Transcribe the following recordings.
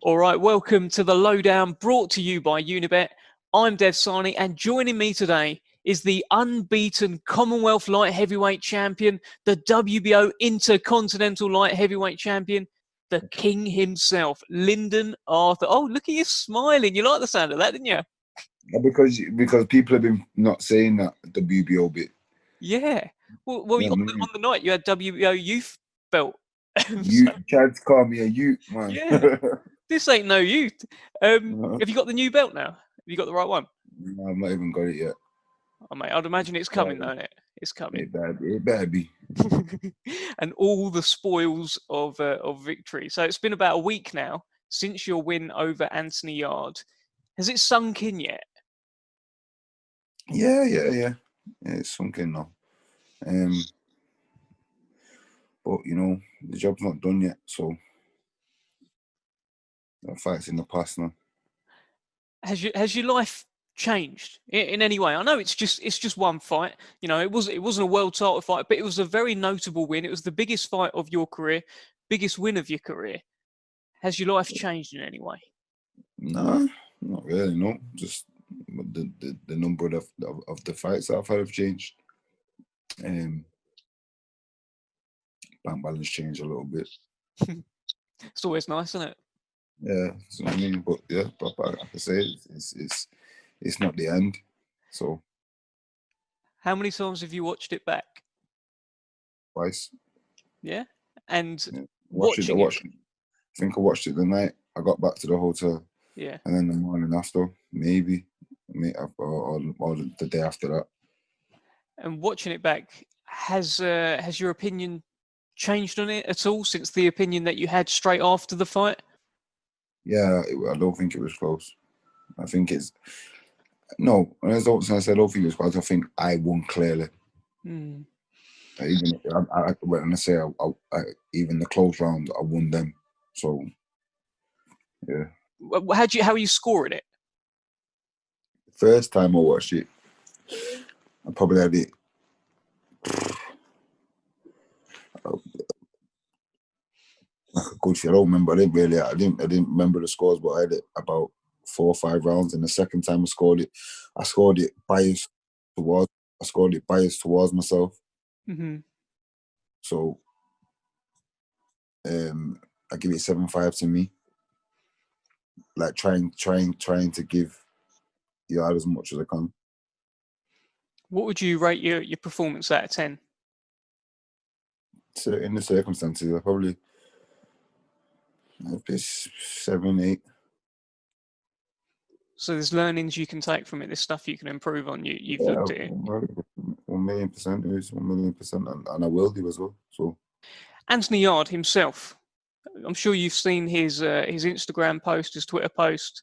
All right, welcome to the Lowdown, brought to you by Unibet. I'm Dev Sahni, and joining me today is the unbeaten Commonwealth Light Heavyweight Champion, the WBO Intercontinental Light Heavyweight Champion, the King himself, Lyndon Arthur. Oh, look at you smiling. You like the sound of that, didn't you? Because people have been not saying that WBO bit. Yeah. Well, on the night you had WBO Youth belt. You tried to call me a youth, man. Yeah. This ain't no youth. Have you got the new belt now? Have you got the right one? No, I've not even got it yet. Oh, mate, I'd imagine it's coming, though, isn't it? It's coming. It better be. And all the spoils of victory. So it's been about a week now since your win over Anthony Yarde. Has it sunk in yet? Yeah. It's sunk in now. But you know, the job's not done yet, so that fight's in the past now. Has your life changed in any way? I know it's just one fight. You know, it wasn't a world title fight, but it was a very notable win. It was the biggest fight of your career, biggest win of your career. Has your life changed in any way? No, not really. No, just the number of the fights I've had have changed. Bank balance changed a little bit. It's always nice, isn't it? Yeah, that's what I mean. But yeah, but like I say, it's not the end. So, how many times have you watched it back? Twice. Yeah, and yeah. I think I watched it the night I got back to the hotel. Yeah, and then the morning after, maybe or the day after that. And watching it back, has your opinion changed on it at all since the opinion that you had straight after the fight? Yeah, I don't think it was close. I think it's no. When I said I don't think it was close, I think I won clearly. Mm. Even when I say even the close round, I won them. So yeah. How are you scoring it? First time I watched it, I probably had it. Like a good shit. I don't remember. I didn't remember the scores, but I had it about 4 or 5 rounds. And the second time I scored it biased towards myself. Mm-hmm. So I give it 7-5 to me. Like trying to give Yarde as much as I can. What would you rate your performance out of 10? So in the circumstances, I probably 7, 8. So there's learnings you can take from it. There's stuff you can improve on. You've looked at it. 1,000,000%. It is 1,000,000%, and I will do as well. So Anthony Yarde himself, I'm sure you've seen his Instagram post, his Twitter post,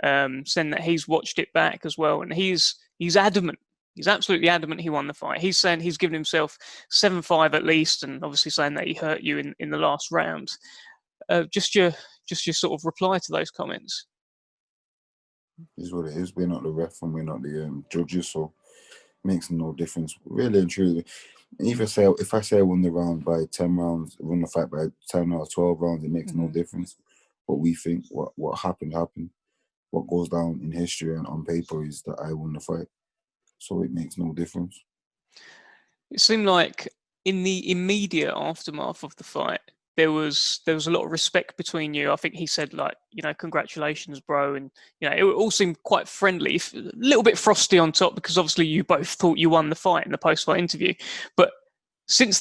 saying that he's watched it back as well, and he's adamant. He's absolutely adamant he won the fight. He's saying he's given himself 7-5 at least, and obviously saying that he hurt you in the last round. Just your sort of reply to those comments. Is what it is. We're not the ref and we're not the judges, so it makes no difference. Really and truly, if I say I won the round by 10 rounds, won the fight by 10 or 12 rounds, it makes no difference. What we think, what happened. What goes down in history and on paper is that I won the fight. So it makes no difference. It seemed like in the immediate aftermath of the fight, there was a lot of respect between you. I think he said, like, you know, congratulations, bro, and you know, it all seemed quite friendly, a little bit frosty on top because obviously you both thought you won the fight in the post-fight interview. But since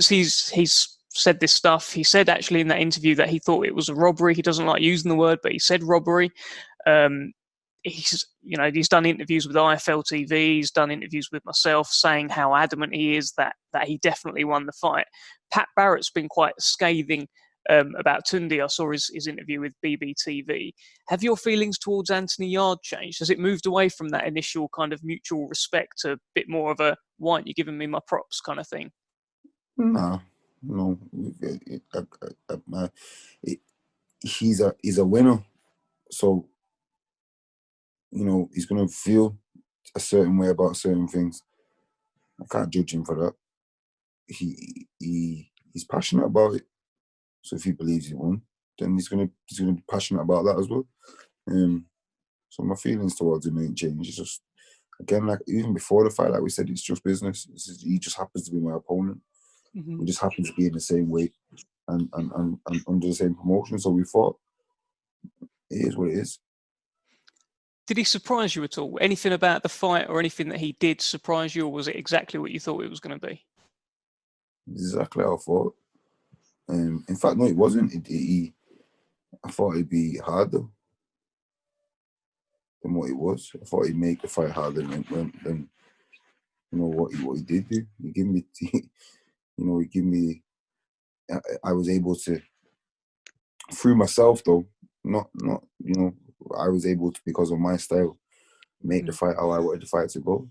he's said this stuff, he said actually in that interview that he thought it was a robbery. He doesn't like using the word, but he said robbery. He's done interviews with IFL TV, he's done interviews with myself saying how adamant he is that he definitely won the fight. Pat Barrett's been quite scathing about Tundi. I saw his interview with BBTV. Have your feelings towards Anthony Yarde changed? Has it moved away from that initial kind of mutual respect to a bit more of a, why aren't you giving me my props kind of thing? No. He's a winner. So, you know, he's going to feel a certain way about certain things. I can't judge him for that. He's passionate about it. So if he believes he won, then he's gonna be passionate about that as well. So my feelings towards him ain't changed. It's just, again, like even before the fight, like we said, it's just business. He just happens to be my opponent. We just happen to be in the same weight and under the same promotion. So we fought. It is what it is. Did he surprise you at all? Anything about the fight or anything that he did surprise you, or was it exactly what you thought it was going to be? Exactly how I thought. In fact, no, it wasn't. I thought it'd be harder than what it was. I thought he'd make the fight harder than what he did do. He gave me, I was able to, through myself though, not I was able to, because of my style, make the fight how I wanted the fight to go.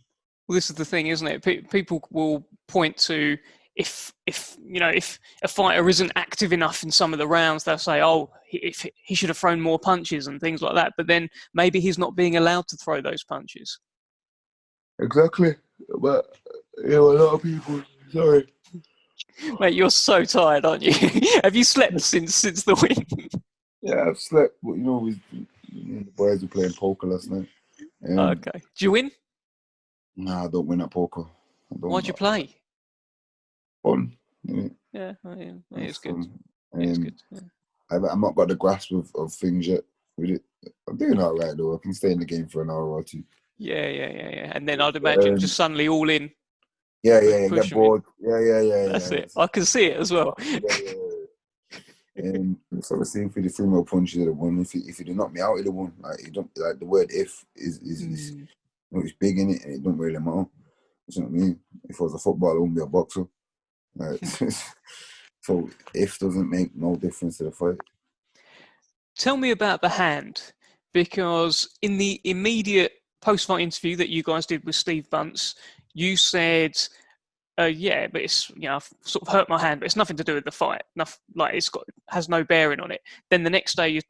Well, this is the thing, isn't it? People will point to if a fighter isn't active enough in some of the rounds, they'll say, oh, if he should have thrown more punches and things like that. But then maybe he's not being allowed to throw those punches. Exactly. But a lot of people. Sorry, mate, you're so tired, aren't you? Have you slept since the win? Yeah, I've slept. But the boys were playing poker last night. Okay. Did you win? Nah, I don't win at poker. Why'd you play? Fun. Yeah, it's good. It's good. Yeah. I've not got the grasp of things yet with it. I'm doing all right though. I can stay in the game for an hour or two. Yeah. And then I'd imagine just suddenly all in. Yeah. Get bored. Yeah. That's it. I can see it as well. So we're seeing through the 3 punches of the one. If he did knock me out, he'd have won. Like, you don't, like, the word "if" is it's big in it, and it don't really matter. You know what I mean? If I was a footballer, I wouldn't be a boxer. Like, so if doesn't make no difference to the fight. Tell me about the hand, because in the immediate post-fight interview that you guys did with Steve Bunce, you said, yeah, but it's, I've sort of hurt my hand, but it's nothing to do with the fight. Has no bearing on it. Then the next day you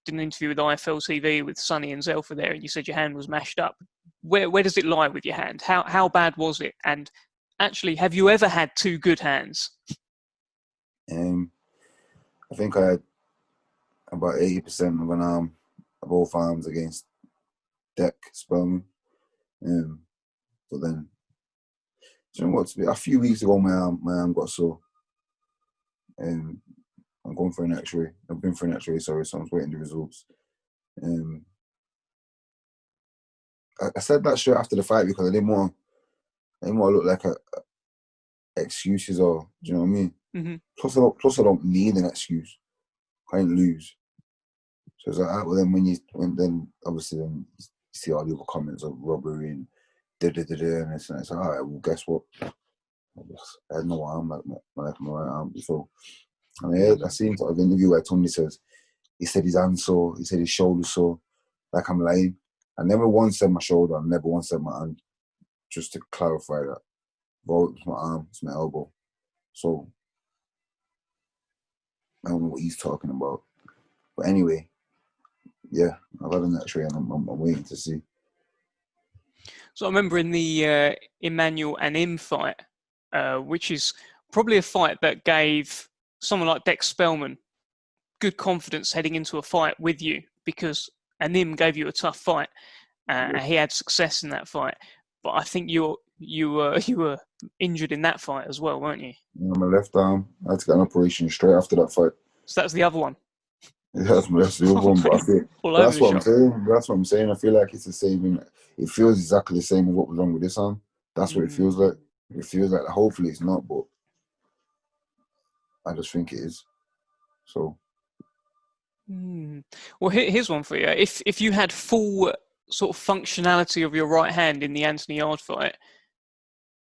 did an interview with IFL TV with Sonny and Zelfa there, and you said your hand was mashed up. Where does it lie with your hand? How bad was it? And actually, have you ever had 2 good hands? I think I had about 80% of an arm, of both arms against Deck Spellman. But then, you know what? A few weeks ago, my arm got sore. I'm going for an X-ray. I've been for an X-ray, sorry, so I'm waiting the results. I said that straight after the fight because I didn't want to look like excuses, or do you know what I mean? Mm-hmm. Plus I don't need an excuse. I ain't lose. So it's like, well, then obviously you see all the other comments of robbery and and it's like, all right, well, guess what? I had no arm, like my right arm. So, I seen sort of interview where Tony says, he said his hand sore, he said his shoulder sore, like I'm lying. I never once said my shoulder, I never once said my hand, just to clarify that. Well, it's my arm, it's my elbow. So, I don't know what he's talking about. But anyway, yeah, I've had an X-ray and I'm waiting to see. So I remember in the Emmanuel and Im fight, which is probably a fight that gave someone like Dex Spellman good confidence heading into a fight with you, because Anim gave you a tough fight. He had success in that fight, but I think you were injured in that fight as well, weren't you? Yeah, my left arm. I had to get an operation straight after that fight. So that's the other one. Yeah, that's the other one. But I feel that's what I'm saying. That's what I'm saying. I feel like it's the same. It feels exactly the same as what was wrong with this arm. That's what it feels like. It feels like. Hopefully, it's not, but I just think it is. So. Well, here's one for you. If you had full sort of functionality of your right hand in the Anthony Yarde fight,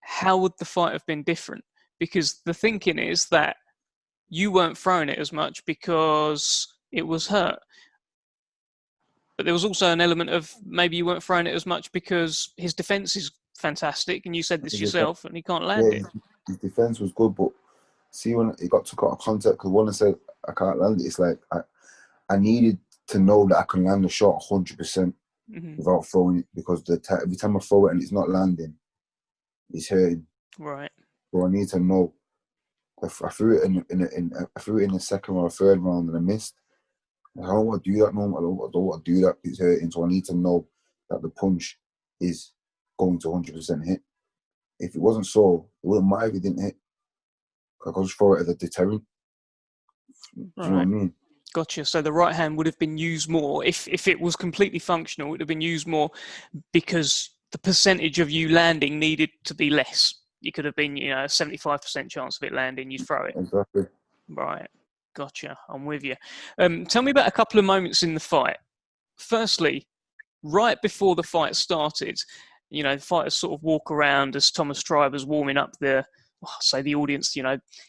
how would the fight have been different? Because the thinking is that you weren't throwing it as much because it was hurt. But there was also an element of maybe you weren't throwing it as much because his defense is fantastic, and you said this yourself, and he can't land it. His defense was good, but see, when it got took out of context, because when I said I can't land it, it's like I needed to know that I can land the shot 100% without throwing it, because every time I throw it and it's not landing, it's hurting. Right. So I need to know I threw it I threw it in the second or third round and I missed. I don't want to do that no more. I don't want to do that. It's hurting. So I need to know that the punch is going to 100% hit. If it wasn't so, it wouldn't matter if it didn't hit. I could just throw it as a deterrent. Do you know what I mean? Gotcha. So the right hand would have been used more if it was completely functional. It would have been used more because the percentage of you landing needed to be less. You could have been, a 75% chance of it landing. You'd throw it. Exactly. Right. Gotcha. I'm with you. Tell me about a couple of moments in the fight. Firstly, right before the fight started, the fighters sort of walk around as Thomas Triber's warming up the audience,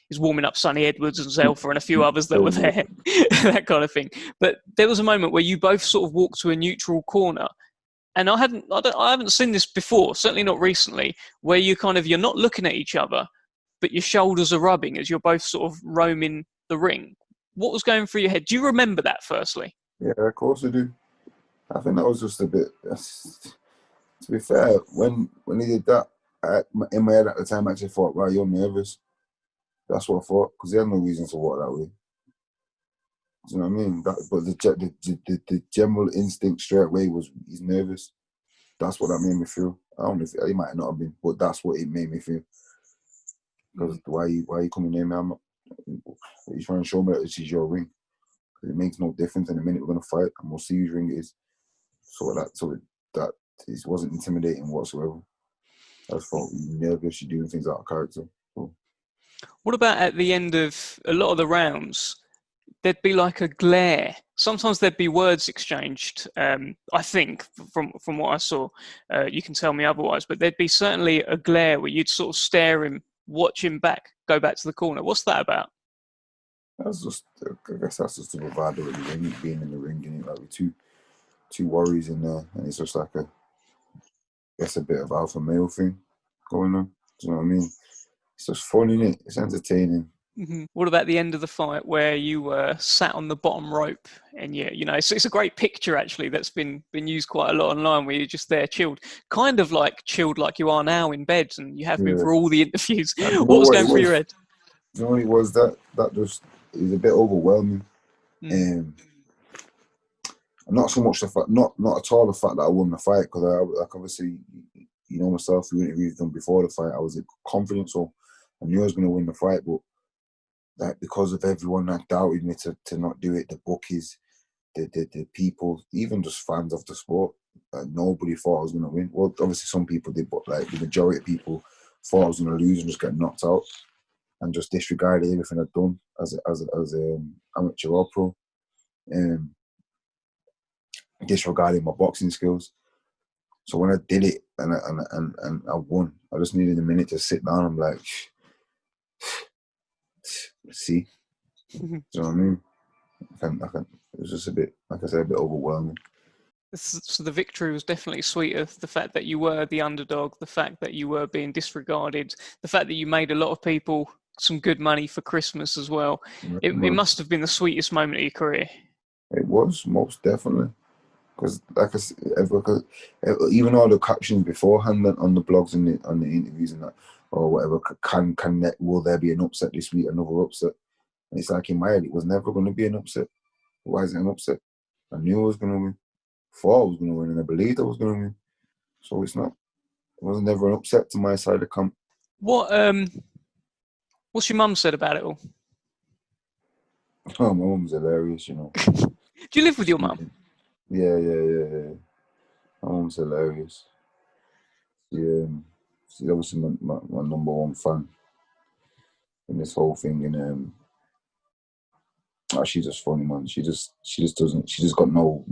is warming up Sonny Edwards and Zelfa and a few others that were there, that kind of thing. But there was a moment where you both sort of walked to a neutral corner. And I haven't seen this before, certainly not recently, where you're not looking at each other, but your shoulders are rubbing as you're both sort of roaming the ring. What was going through your head? Do you remember that, firstly? Yeah, of course I do. I think that was just a bit. To be fair, when he did that, in my head at the time, I actually thought, "Wow, you're nervous." That's what I thought, because he had no reason to walk that way. Do you know what I mean? But the general instinct straight away was he's nervous. That's what that made me feel. I don't know if he might not have been, but that's what it made me feel. Because why are you coming near me? I'm not. You're trying to show me that this is your ring. It makes no difference. In a minute we're gonna fight, and we'll see whose ring it is. So that it wasn't intimidating whatsoever. I just felt nervous. You're doing things out of character. So. What about at the end of a lot of the rounds? There'd be like a glare. Sometimes there'd be words exchanged. I think from what I saw, you can tell me otherwise. But there'd be certainly a glare where you'd sort of stare him, watch him back, go back to the corner. What's that about? That's just, I guess that's just the bravado of the ring, being in the ring, and like with two warriors in there, and it's just like a bit of alpha male thing going on. Do you know what I mean? It's just fun, isn't it? It's entertaining. Mm-hmm. What about the end of the fight where you were sat on the bottom rope and it's a great picture actually that's been used quite a lot online where you're just there chilled, kind of like chilled like you are now in bed and you have been for all the interviews. What was going through your head? You know what it was? That just, it was a bit overwhelming. Not so much the fact, not at all the fact that I won the fight, because like obviously, myself, we interviewed them before the fight. I was confident, so I knew I was going to win the fight, but like because of everyone that doubted me to not do it, the bookies, the people, even just fans of the sport, nobody thought I was going to win. Well, obviously some people did, but like the majority of people thought I was going to lose and just get knocked out, and just disregarded everything I'd done as amateur or pro, disregarding my boxing skills. So when I did it and I won, I just needed a minute to sit down. I'm like, see, do you know what I mean? It was just a bit, like I said, a bit overwhelming. So the victory was definitely sweeter. The fact that you were the underdog, the fact that you were being disregarded, the fact that you made a lot of people some good money for Christmas as well. It must have been the sweetest moment of your career. It was, most definitely. Because, like I said, even all the captions beforehand on the blogs and on the interviews and that, or whatever, will there be an upset this week, another upset? And it's like in my head, it was never going to be an upset. Why is it an upset? I knew I was going to win. Thought I was going to win, and I believed I was going to win. So it's not. It was never an upset to my side of the camp. What's your mum said about it all? Oh, my mum's hilarious, Do you live with your mum? Yeah. My mum's hilarious. She's obviously my number one fan in this whole thing, and she's just funny, man. She just got no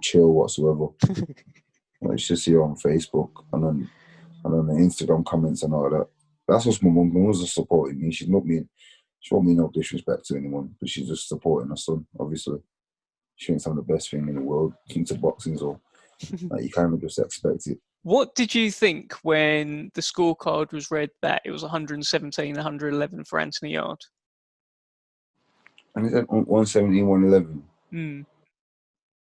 chill whatsoever. It's just here on Facebook and on the Instagram comments and all that. That's just my mum. My mum's just supporting me. She won't mean no disrespect to anyone, but she's just supporting her son, obviously. She thinks I'm the best thing in the world into boxing, so you kind of just expect it. What did you think when the scorecard was read that it was 117, 111 for Anthony Yarde? And he said 117, 111.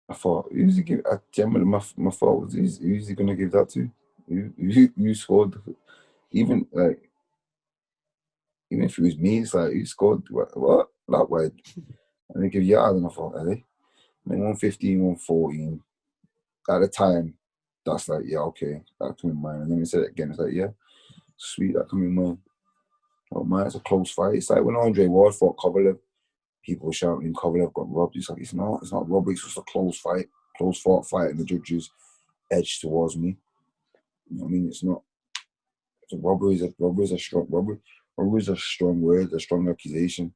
I thought, who's he give? Generally, my thought was, who's he going to give that to? You scored, even like. even if it was me, it's like, he scored, what? That wide. And they give Yarde, and I thought, hey. And then 115, 114. At the time, that's like, yeah, okay, that come in mind. And then he said it again, it's like, yeah, sweet, that come in mind. Oh man, it's a close fight. It's like when Andre Ward fought Kovalev, people were shouting Kovalev got robbed. It's like, it's not robbery, it's just a close fight, close fought fight, and the judges edged towards me. You know what I mean? It's not. Robbery is a strong word, a strong accusation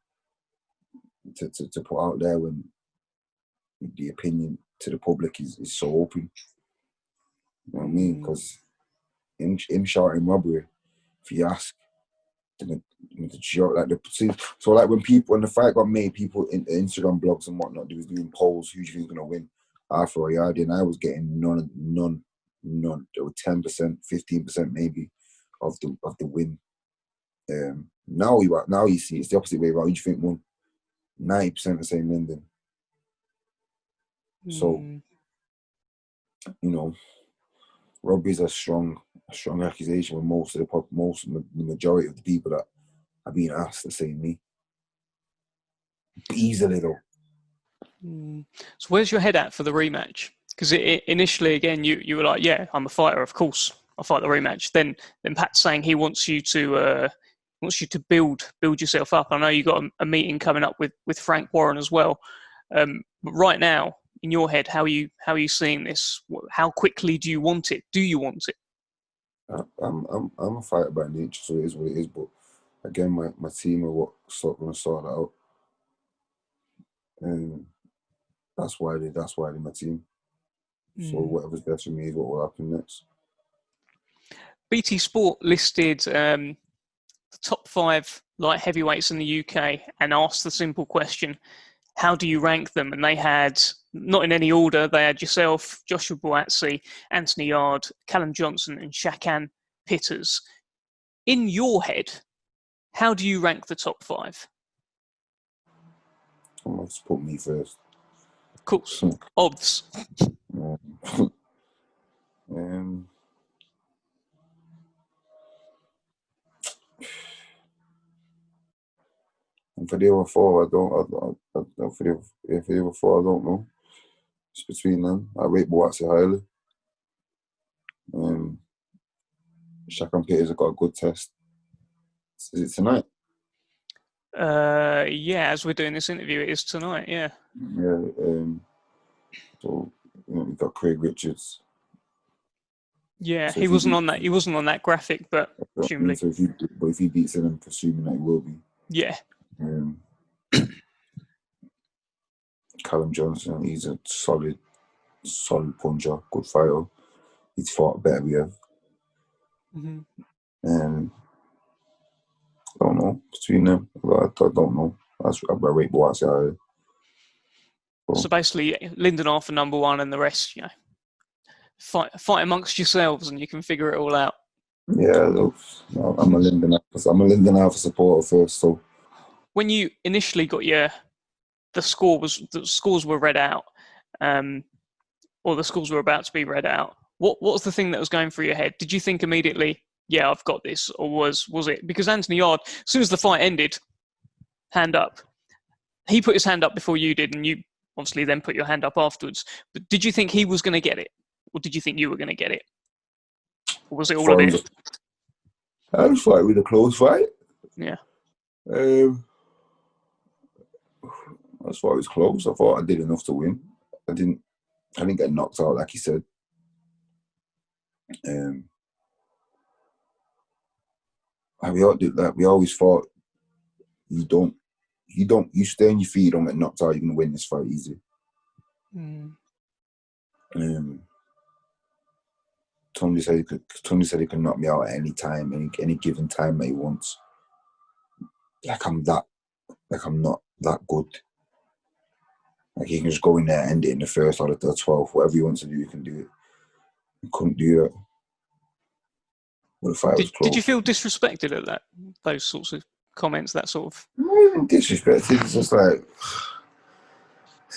to put out there when the opinion to the public is so open. You know what I mean? Because him shouting robbery, if you ask, like when the fight got made, people in Instagram blogs and whatnot, they was doing polls, who do you think is gonna win, Arthur or Yarde, and I was getting none. There were 10%, 15% maybe of the win. Now you see it's the opposite way around. Who do you think won? 90% are saying Linden. So, you know, robbery is a strong accusation when the majority of the people that are being asked are saying me. Easily though. So where's your head at for the rematch? Because initially, again, you were like, yeah, I'm a fighter, of course, I'll fight the rematch. Then Pat's saying he wants you to build yourself up. I know you got a meeting coming up with Frank Warren as well. But right now, in your head, how are you seeing this? How quickly do you want it? Do you want it? I'm a fighter by nature, so it is what it is. But again, my team are going to sort that out, and that's why they're my team. So whatever's best for me is what will happen next. BT Sport listed the top 5 light heavyweights in the UK and asked the simple question, how do you rank them? And they had, not in any order, they had yourself, Joshua Buatsi, Anthony Yarde, Callum Johnson and Shakan Pitters. In your head, how do you rank the top 5? I'm going to put me first. Of course. Odds. And for the other 4, I don't know. It's between them. I rate Buatsi highly. Shakan Pitters have got a good test. Is it tonight? Yeah, as we're doing this interview, it is tonight. Yeah. Yeah. So we've got Craig Richards. Yeah, so he wasn't on that. He wasn't on that graphic, but presumably. So if he beats him, I'm presuming that he will be. Yeah. Callum Johnson, he's a solid puncher, good fighter. He's fought better we have. I don't know between them. I don't know. I rate Buatsi higher. So basically, Lyndon Arthur number 1, and the rest, fight amongst yourselves, and you can figure it all out. Yeah, look, I'm a Lyndon Arthur supporter first. So when you initially got the scores were read out, or the scores were about to be read out, what was the thing that was going through your head? Did you think immediately, yeah, I've got this, or was it because Anthony Yarde, as soon as the fight ended, hand up, he put his hand up before you did, and you obviously then put your hand up afterwards. But did you think he was going to get it, or did you think you were going to get it, or was it all of it? I just thought it was a close fight. Yeah. I just thought it was close. I thought I did enough to win. I didn't get knocked out like he said. We always thought you stay on your feet, you don't get knocked out, you're gonna win this fight easy. Tony said he can knock me out at any time, any given time that he wants. I'm not that good. Like he can just go in there and end it in the first or the 12th. Whatever he wants to do, he can do it. He couldn't do that. But the fight was close. Did you feel disrespected at that? Those sorts of comments, that sort of. Not even disrespected. It's just like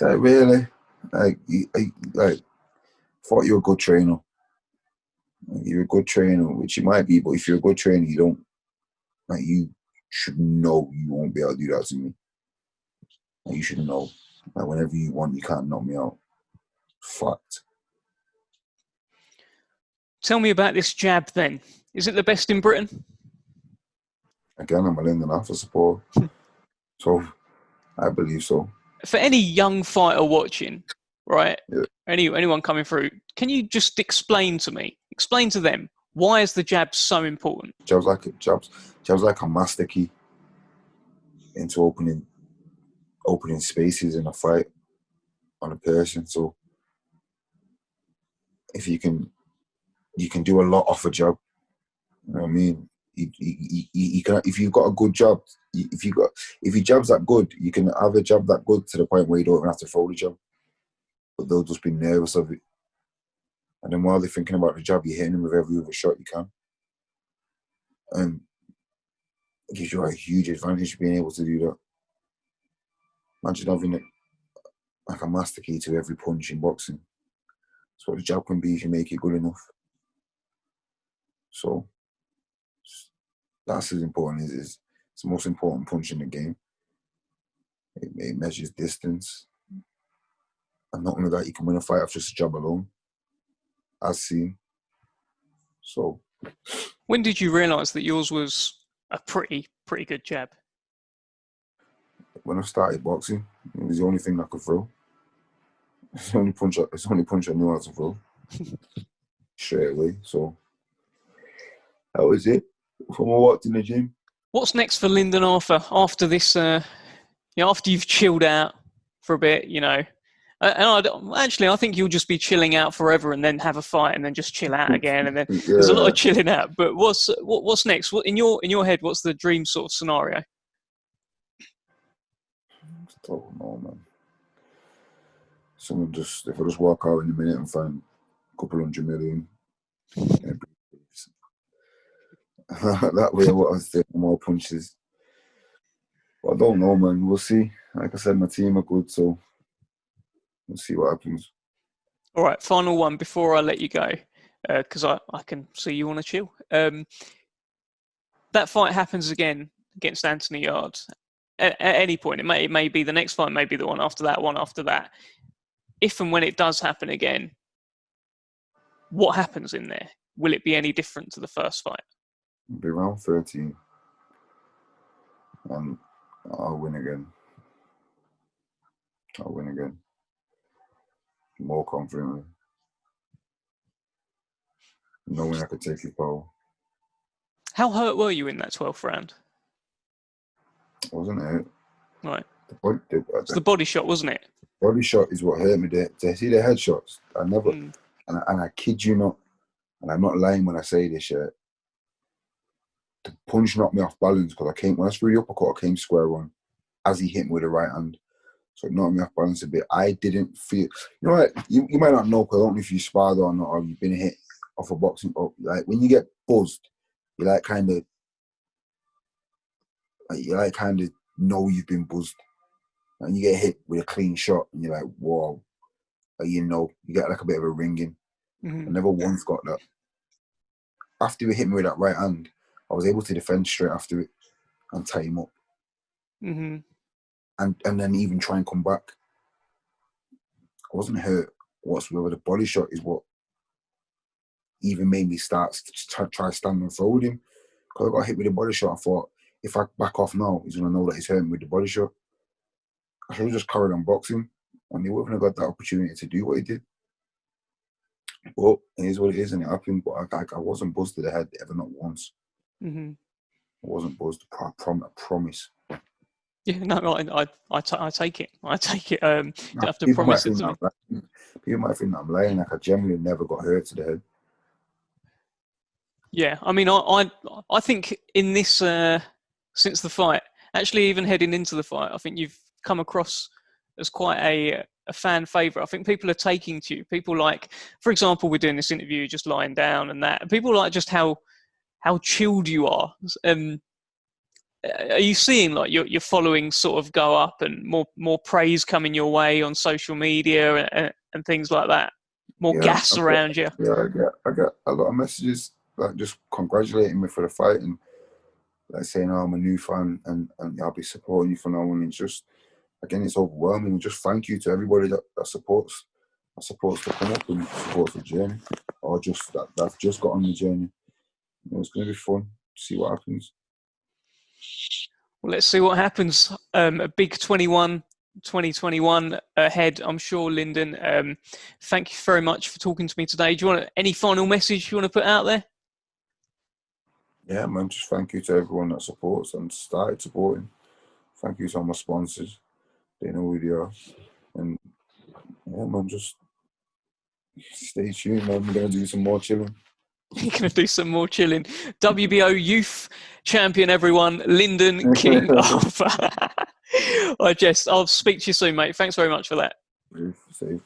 really, like thought you were a good trainer. You're a good trainer, which you might be, but if you're a good trainer, you don't should know you won't be able to do that to me. And you should know that whenever you want, you can't knock me out. Fact. Tell me about this jab then. Is it the best in Britain? Again, I'm a Lyndon Arthur supporter. So, I believe so. For any young fighter watching, right? Yeah. Anyone coming through, can you just explain to them, why is the jab so important? Jab's like a master key into opening spaces in a fight on a person. So if you can do a lot off a jab. You know what I mean? You can, if you've got a good jab, if your jab's that good, you can have a jab that good to the point where you don't even have to throw the jab. But they'll just be nervous of it. And then while they're thinking about the jab, you're hitting them with every other shot you can. And it gives you a huge advantage being able to do that. Imagine having like a master key to every punch in boxing. That's what the jab can be if you make it good enough. So that's as important as it's the most important punch in the game. It measures distance. And not only that, you can win a fight off just a jab alone, as seen. So, when did you realise that yours was a pretty good jab? When I started boxing, it was the only thing I could throw. It's the only punch I knew how to throw straight away. So that was it. From I walked in the gym. What's next for Lyndon Arthur after this? After you've chilled out for a bit, I think you'll just be chilling out forever and then have a fight and then just chill out again. And then there's a lot of chilling out. But what's next? What in your head? What's the dream sort of scenario? I don't know, man. If I just walk out in a minute and find a couple $100 million, that way what I was taking more punches. But I don't know, man. We'll see. Like I said, my team are good, so we'll see what happens. All right, final one before I let you go, because I can see you want to chill. That fight happens again against Anthony Yarde. At any point, it may be the next fight, maybe the one after that. If and when it does happen again, what happens in there? Will it be any different to the first fight? It'll be round 13, and I'll win again. More confidently. Knowing I could take his power. How hurt were you in that 12th round? Wasn't it? Right. It's the body shot, wasn't it? Body shot is what hurt me. To see the headshots, I never, and I kid you not, and I'm not lying when I say this shit. The punch knocked me off balance because when I threw the uppercut, I came square on as he hit me with the right hand. So it knocked me off balance a bit. I didn't feel, you know what, you might not know, because I don't know if you sparred or not, or you've been hit off a boxing, like when you get buzzed, you kind of know you've been buzzed. And you get hit with a clean shot and you're like, whoa. You get like a bit of a ringing. Mm-hmm. I never once got that. After he hit me with that right hand, I was able to defend straight after it and tie him up. Mm-hmm. And then even try and come back. I wasn't hurt whatsoever. The body shot is what even made me start to try to stand and throw with him. Because I got hit with the body shot, I thought, if I back off now, he's going to know that he's hurting me with the body shot. I should have just carried on boxing, and he wouldn't have got that opportunity to do what he did. But it is what it is, and it happened. But I wasn't buzzed to the head ever, not once. Mm-hmm. I wasn't buzzed. I promise. Yeah, no, I take it. I take it. You have to promise it to me. People might think that I'm lying. Like I generally never got hurt to the head. Yeah, I mean, I think in this since the fight, actually, even heading into the fight, I think you've come across as quite a fan favourite. I think people are taking to you. People like, for example, we're doing this interview just lying down and that. People like just how chilled you are. Are you seeing like your following sort of go up and more praise coming your way on social media and things like that? More gas around you? Yeah, I get a lot of messages like just congratulating me for the fight, and like saying, "Oh, I'm a new fan, and I'll be supporting you from now on." It's just, again, it's overwhelming. Just thank you to everybody that supports the come up and supports the journey, or just that's just got on the journey. You know, it's going to be fun to see what happens. Well, let's see what happens. A big 2021 ahead, I'm sure, Linden. Thank you very much for talking to me today. Do you want any final message you want to put out there? Yeah, man, just thank you to everyone that supports and started supporting. Thank you to all my sponsors. They know who they are. And yeah, man, just stay tuned, man. We're going to do some more chilling. You're going to do some more chilling. WBO Youth Champion, everyone. Linden, King Arthur. I'll speak to you soon, mate. Thanks very much for that. Safe.